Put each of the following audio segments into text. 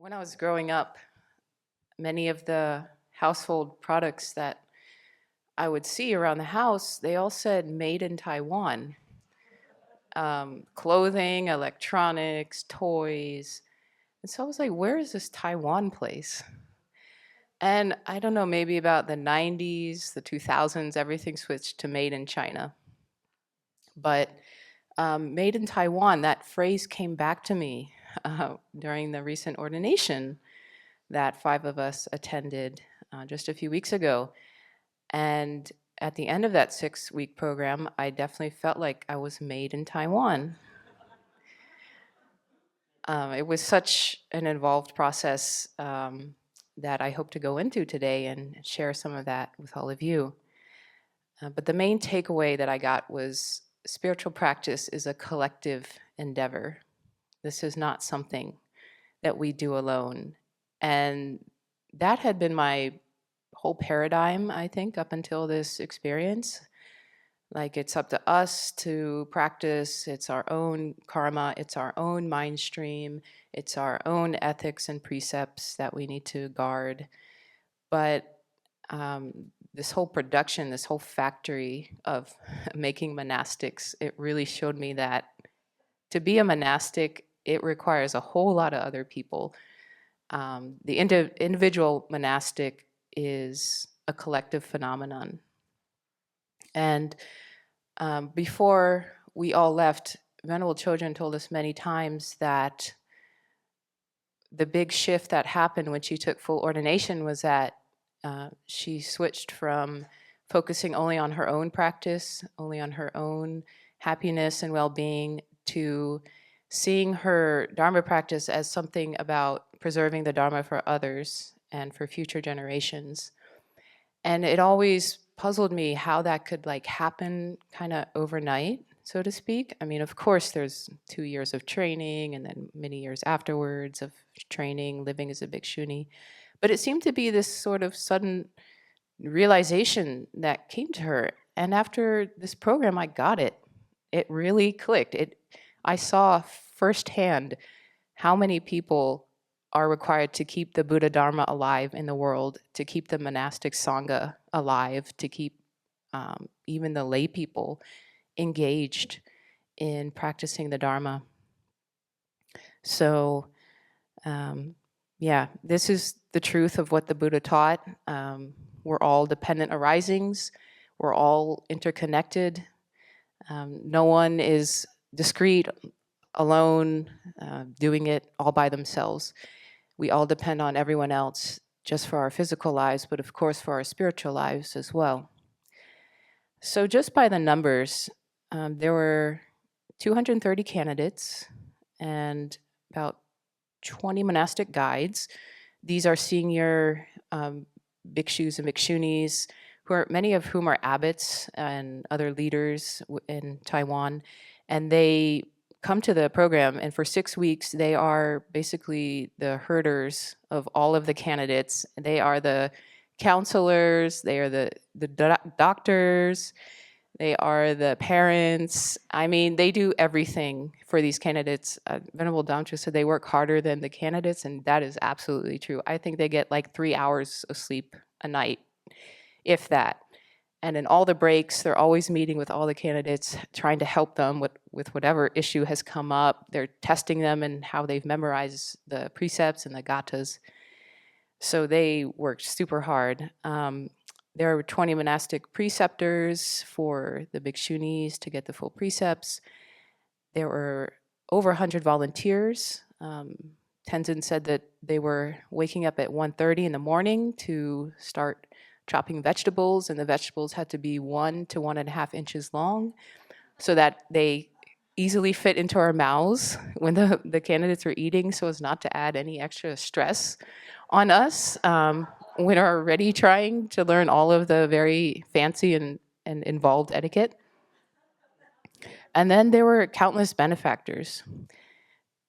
When I was growing up, many of the household products that I would see around the house, they all said made in Taiwan. Clothing, electronics, toys. And so I was like, where is this Taiwan place? And I don't know, maybe about the 90s, the 2000s, everything switched to made in China. But made in Taiwan, that phrase came back to me during the recent ordination that five of us attended just a few weeks ago. And at the end of that 6-week program, I definitely felt like I was made in Taiwan. It was such an involved process that I hope to go into today and share some of that with all of you. But the main takeaway that I got was spiritual practice is a collective endeavor. This is not something that we do alone. And that had been my whole paradigm, I think, up until this experience. Like, it's up to us to practice. It's our own karma. It's our own mind stream. It's our own ethics and precepts that we need to guard. But this whole production, this whole factory of making monastics, it really showed me that to be a monastic, it requires a whole lot of other people. The individual monastic is a collective phenomenon. And before we all left, Venerable Children told us many times that the big shift that happened when she took full ordination was that she switched from focusing only on her own practice, only on her own happiness and well-being, to seeing her Dharma practice as something about preserving the Dharma for others and for future generations. And it always puzzled me how that could happen kind of overnight, so to speak. I mean, of course, there's 2 years of training and then many years afterwards of training, living as a bhikshuni. But it seemed to be this sort of sudden realization that came to her. And after this program, I got it. It really clicked. I saw firsthand how many people are required to keep the Buddha Dharma alive in the world, to keep the monastic Sangha alive, to keep even the lay people engaged in practicing the Dharma. So, yeah, this is the truth of what the Buddha taught. We're all dependent arisings. We're all interconnected. No one is discrete, alone, doing it all by themselves. We all depend on everyone else just for our physical lives, but of course for our spiritual lives as well. So just by the numbers, there were 230 candidates and about 20 monastic guides. These are senior bhikshus and bhikshunis, many of whom are abbots and other leaders in Taiwan. And they come to the program, and for 6 weeks, they are basically the herders of all of the candidates. They are the counselors, they are the doctors, they are the parents. I mean, they do everything for these candidates. Venerable Damcho said they work harder than the candidates, and that is absolutely true. I think they get 3 hours of sleep a night, if that. And in all the breaks, they're always meeting with all the candidates, trying to help them with whatever issue has come up. They're testing them in how they've memorized the precepts and the gathas. So they worked super hard. There were 20 monastic preceptors for the bhikshunis to get the full precepts. There were over 100 volunteers. Tenzin said that they were waking up at 1:30 in the morning to start chopping vegetables, and the vegetables had to be 1 to 1.5 inches long so that they easily fit into our mouths when the candidates were eating, so as not to add any extra stress on us when we're already trying to learn all of the very fancy and involved etiquette. And then there were countless benefactors.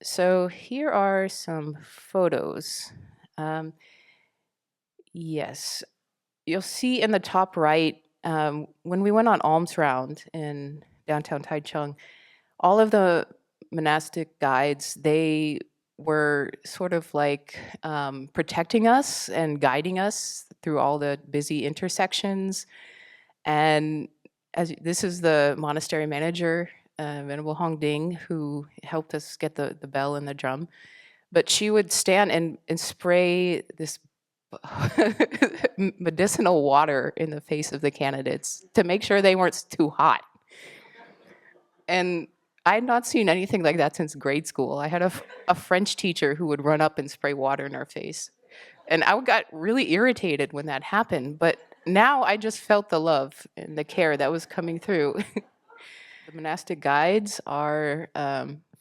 So here are some photos. Yes. You'll see in the top right, when we went on alms round in downtown Taichung, all of the monastic guides, they were sort of like protecting us and guiding us through all the busy intersections. And this is the monastery manager, Venerable Hong Ding, who helped us get the bell and the drum. But she would stand and spray this medicinal water in the face of the candidates to make sure they weren't too hot. And I had not seen anything like that since grade school. I had a French teacher who would run up and spray water in our face. And I got really irritated when that happened. But now I just felt the love and the care that was coming through. The monastic guides are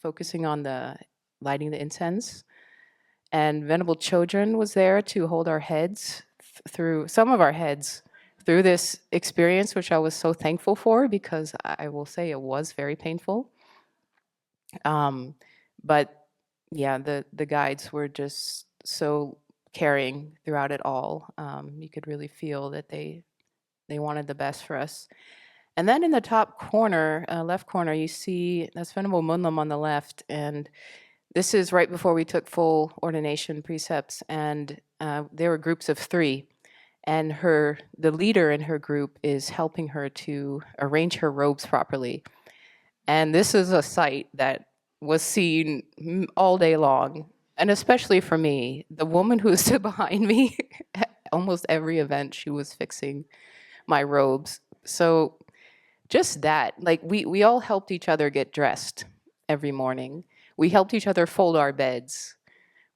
focusing on the lighting the incense. And Venerable Children was there to hold our heads through, some of our heads, through this experience, which I was so thankful for, because I will say it was very painful. But yeah, the guides were just so caring throughout it all. You could really feel that they wanted the best for us. And then in the top corner, left corner, you see that's Venerable Munlam on the left, and this is right before we took full ordination precepts, and there were groups of 3. And the leader in her group is helping her to arrange her robes properly. And this is a sight that was seen all day long, and especially for me. The woman who stood behind me, at almost every event, she was fixing my robes. So just that, like we all helped each other get dressed every morning. We helped each other fold our beds.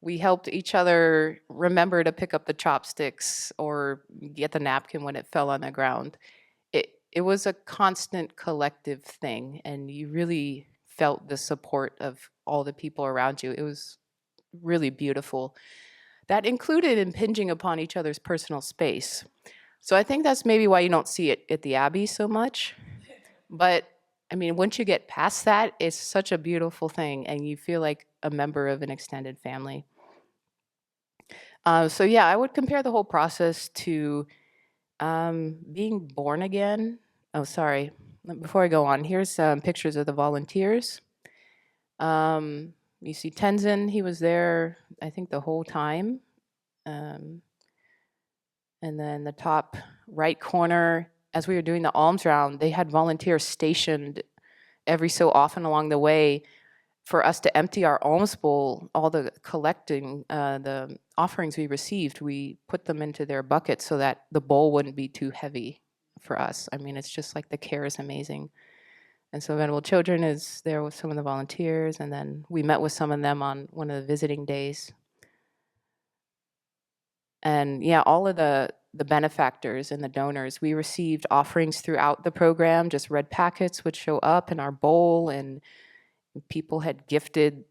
We helped each other remember to pick up the chopsticks or get the napkin when it fell on the ground. It was a constant collective thing, and you really felt the support of all the people around you. It was really beautiful. That included impinging upon each other's personal space. So I think that's maybe why you don't see it at the Abbey so much. But I mean, once you get past that, it's such a beautiful thing, and you feel like a member of an extended family. So yeah, I would compare the whole process to being born again. Oh, sorry. Before I go on, here's pictures of the volunteers. You see Tenzin, he was there, I think, the whole time. And then the top right corner, as we were doing the alms round, they had volunteers stationed every so often along the way for us to empty our alms bowl. All the collecting, the offerings we received, we put them into their bucket so that the bowl wouldn't be too heavy for us. I mean, it's just like the care is amazing. And so Venerable Children is there with some of the volunteers, and then we met with some of them on one of the visiting days. And yeah, all of the benefactors and the donors, we received offerings throughout the program. Just red packets would show up in our bowl, and people had gifted,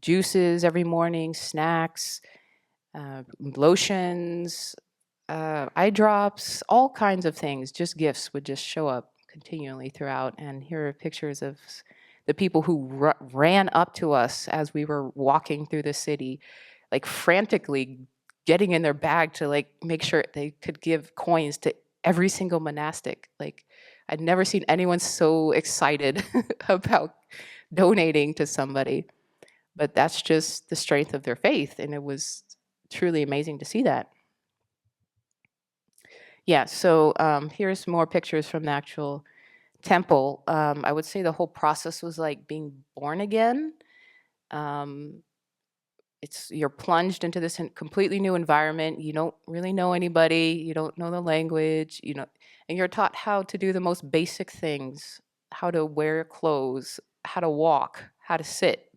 juices every morning, snacks, lotions, eye drops, all kinds of things. Just gifts would just show up continually throughout. And here are pictures of the people who ran up to us as we were walking through the city, like frantically getting in their bag to like make sure they could give coins to every single monastic. Like, I'd never seen anyone so excited about donating to somebody. But that's just the strength of their faith, and it was truly amazing to see that. Yeah, so here's more pictures from the actual temple. I would say the whole process was like being born again. You're plunged into this completely new environment. You don't really know anybody. You don't know the language. And you're taught how to do the most basic things: how to wear clothes, how to walk, how to sit,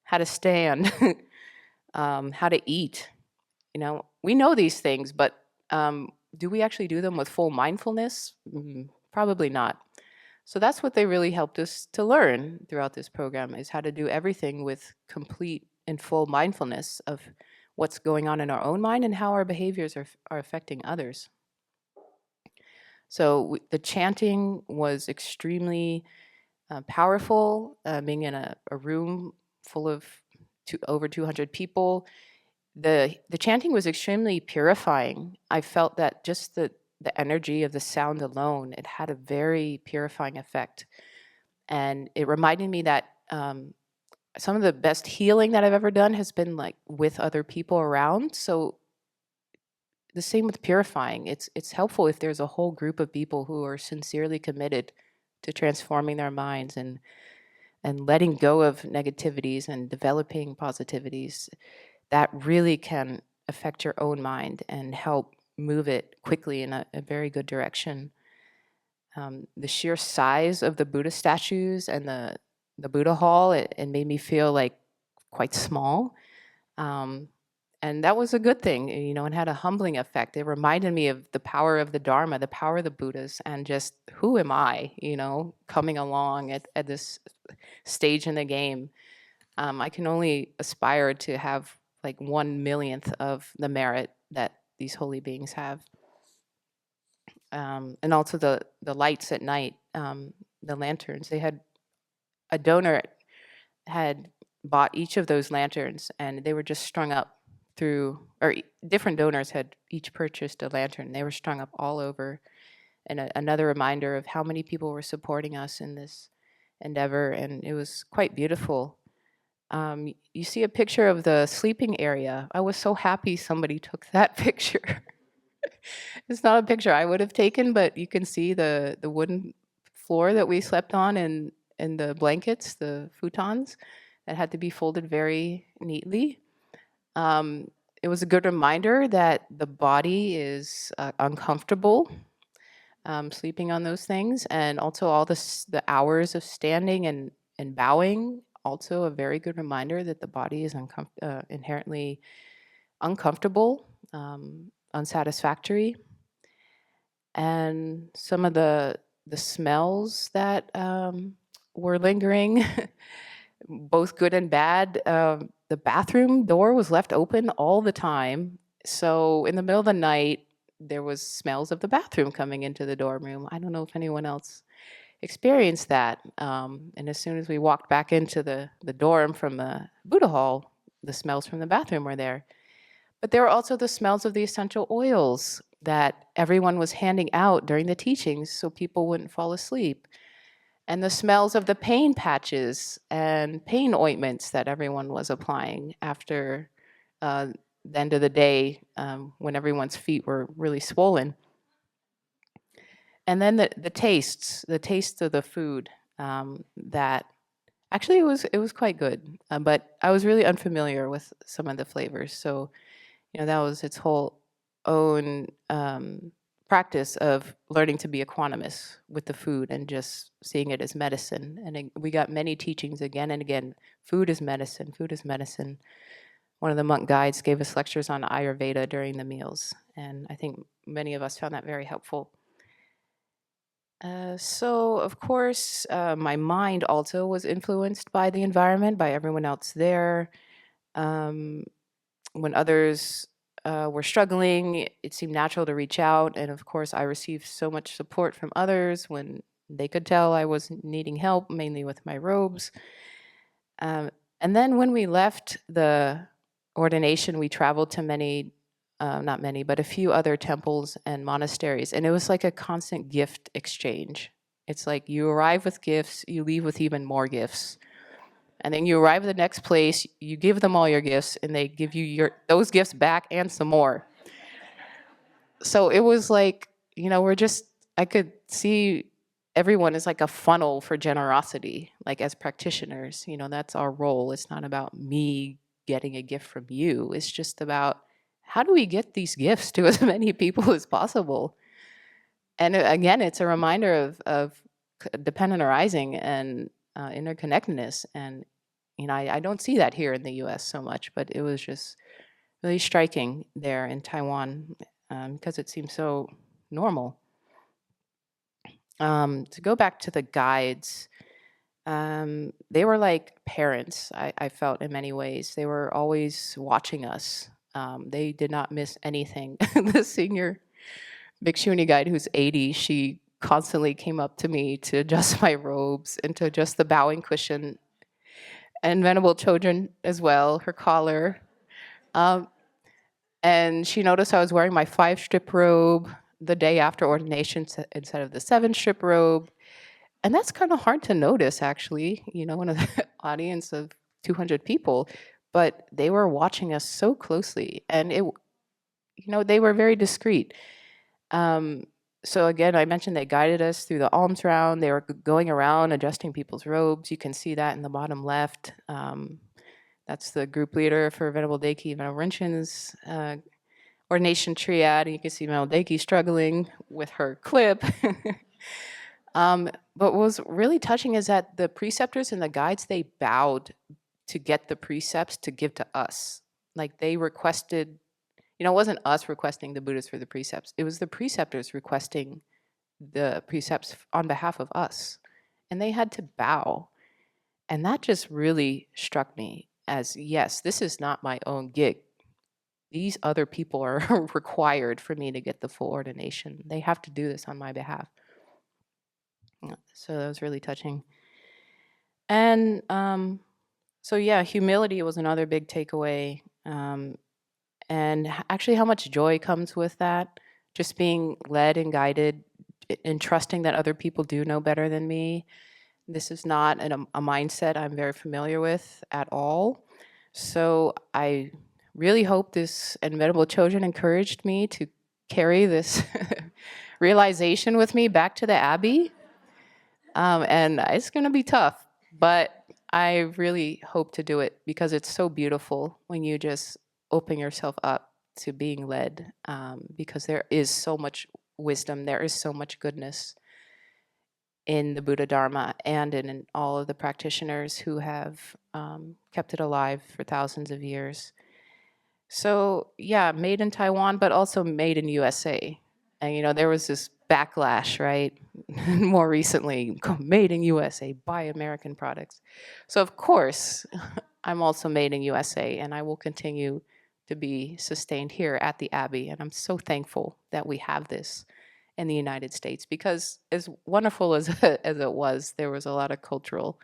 how to stand, how to eat. We know these things, but do we actually do them with full mindfulness? Probably not. So that's what they really helped us to learn throughout this program, is how to do everything with complete and full mindfulness of what's going on in our own mind and how our behaviors are affecting others. So the chanting was extremely powerful. Being in a room full of over 200 people, the chanting was extremely purifying. I felt that just the energy of the sound alone, it had a very purifying effect. And it reminded me that some of the best healing that I've ever done has been like with other people around. So the same with purifying. It's helpful if there's a whole group of people who are sincerely committed to transforming their minds and letting go of negativities and developing positivities. That really can affect your own mind and help move it quickly in a very good direction. The sheer size of the Buddha statues and the Buddha hall, it made me feel like quite small. And that was a good thing, you know, and had a humbling effect. It reminded me of the power of the Dharma, the power of the Buddhas, and just who am I, you know, coming along at this stage in the game. I can only aspire to have like 1/1,000,000th of the merit that these holy beings have. And also the lights at night, the lanterns. They had a donor had bought each of those lanterns, and they were just strung up through, or different donors had each purchased a lantern. They were strung up all over, and another reminder of how many people were supporting us in this endeavor, and it was quite beautiful. You see a picture of the sleeping area. I was so happy somebody took that picture. It's not a picture I would have taken, but you can see the wooden floor that we slept on and the blankets, the futons that had to be folded very neatly. It was a good reminder that the body is uncomfortable sleeping on those things, and also all the hours of standing and bowing. Also, a very good reminder that the body is inherently uncomfortable, unsatisfactory, and some of the smells that were lingering, both good and bad. The bathroom door was left open all the time, so in the middle of the night, there was smells of the bathroom coming into the dorm room. I don't know if anyone else experienced that. And as soon as we walked back into the dorm from the Buddha hall, the smells from the bathroom were there. But there were also the smells of the essential oils that everyone was handing out during the teachings so people wouldn't fall asleep. And the smells of the pain patches and pain ointments that everyone was applying after the end of the day when everyone's feet were really swollen. And then the tastes of the food that actually it was quite good, but I was really unfamiliar with some of the flavors. So, you know, that was its whole own practice of learning to be equanimous with the food and just seeing it as medicine. And we got many teachings again and again. Food is medicine. Food is medicine. One of the monk guides gave us lectures on Ayurveda during the meals, and I think many of us found that very helpful. So, of course, my mind also was influenced by the environment, by everyone else there. When others were struggling, it seemed natural to reach out. And of course, I received so much support from others when they could tell I was needing help, mainly with my robes. And then when we left the ordination, we traveled to many, not many, but a few other temples and monasteries. And it was like a constant gift exchange. It's like you arrive with gifts, you leave with even more gifts. And then you arrive at the next place, you give them all your gifts, and they give you those gifts back and some more. So it was like, you know, I could see everyone as like a funnel for generosity, like as practitioners, you know, that's our role. It's not about me getting a gift from you. It's just about how do we get these gifts to as many people as possible? And again, it's a reminder of dependent arising and interconnectedness. And, you know, I don't see that here in the US so much, but it was just really striking there in Taiwan because it seems so normal. To go back to the guides, they were like parents, I felt in many ways. They were always watching us. They did not miss anything. The senior Bhikshuni guide, who's 80, she constantly came up to me to adjust my robes and to adjust the bowing cushion, and Venerable Chodron as well, her collar. And she noticed I was wearing my 5-strip robe the day after ordination instead of the 7-strip robe. And that's kind of hard to notice, actually, you know, in an audience of 200 people, but they were watching us so closely, and they were very discreet. Um, so again, I mentioned they guided us through the alms round. They were going around adjusting people's robes. You can see that in the bottom left. That's the group leader for Venerable Deki, Venerable Rinpoche's ordination triad. And you can see Venerable Deki struggling with her clip. But what was really touching is that the preceptors and the guides, they bowed to get the precepts to give to us. Like they requested, it wasn't us requesting the Buddhas for the precepts. It was the preceptors requesting the precepts on behalf of us. And they had to bow. And that just really struck me as, yes, this is not my own gig. These other people are required for me to get the full ordination. They have to do this on my behalf. So that was really touching. And so yeah, humility was another big takeaway. And actually how much joy comes with that. Just being led and guided and trusting that other people do know better than me. This is not a mindset I'm very familiar with at all. So I really hope this Venerable Chojun encouraged me to carry this realization with me back to the Abbey. And it's going to be tough, but I really hope to do it because it's so beautiful when you just open yourself up to being led, because there is so much wisdom, there is so much goodness in the Buddha Dharma and in all of the practitioners who have kept it alive for thousands of years. So yeah, made in Taiwan, but also made in USA. And there was this backlash, right? More recently, made in USA, buy American products. So of course, I'm also made in USA, and I will continue to be sustained here at the Abbey. And I'm so thankful that we have this in the United States, because as wonderful as it was, there was a lot of cultural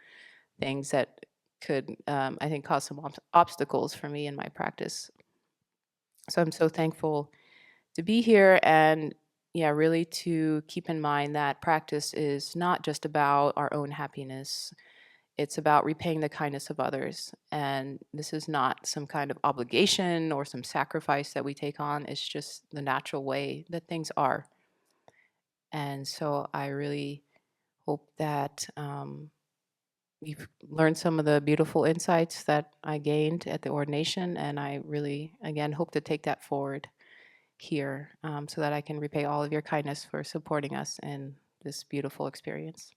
things that could, I think, cause some obstacles for me in my practice. So I'm so thankful to be here, and yeah, really to keep in mind that practice is not just about our own happiness. It's about repaying the kindness of others. And this is not some kind of obligation or some sacrifice that we take on. It's just the natural way that things are. And so I really hope that you've learned some of the beautiful insights that I gained at the ordination. And I really, again, hope to take that forward here, so that I can repay all of your kindness for supporting us in this beautiful experience.